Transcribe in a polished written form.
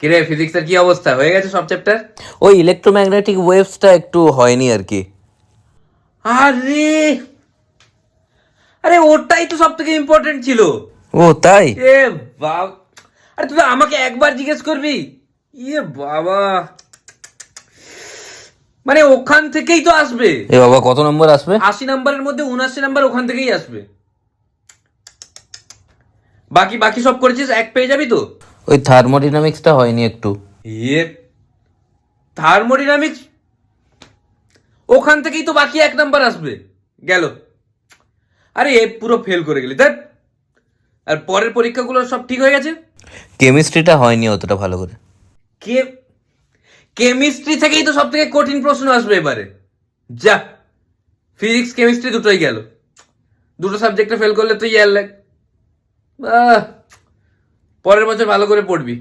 কিরে ফিজিক্সের কি অবস্থা, হয়ে গেছে সব চ্যাপ্টার? ওই ইলেকট্রোম্যাগনেটিক ওয়েভসটা একটু হয়নি আর কি। আরে আরে ওটাই তো সব থেকে ইম্পর্টেন্ট ছিল। ও তাই? এ বাবা, আরে তুই তো আমাকে একবার জিজ্ঞেস করবি। ইয়ে বাবা, মানে ওখান থেকেই তো আসবে। এ বাবা, কত নম্বর আসবে? 80 নাম্বারের মধ্যে 79 নাম্বার ওখান থেকেই আসবে। বাকি বাকি সব করেছিস, এক পেয়ে যাবি তো। ওই থার্মোডিনামিক্সটা হয়নি একটু। ইয়ে থার্মোডিনামিক্স, ওখান থেকেই তো বাকি 1 নাম্বার আসবে। গেল। আরে এ পুরো ফেল করে গেলি দেখ। আর পরের পরীক্ষাগুলো সব ঠিক হয়ে গেছে। কেমিস্ট্রিটা হয়নি অতটা ভালো করে। কে কেমিস্ট্রি থেকেই তো সব থেকে কঠিন প্রশ্ন আসবে এবারে। যা, ফিজিক্স কেমিস্ট্রি দুটোই গেল। দুটো সাবজেক্টে ফেল করলে তো ইয়ার লাগ। পরের বছর ভালো করে পড়বি।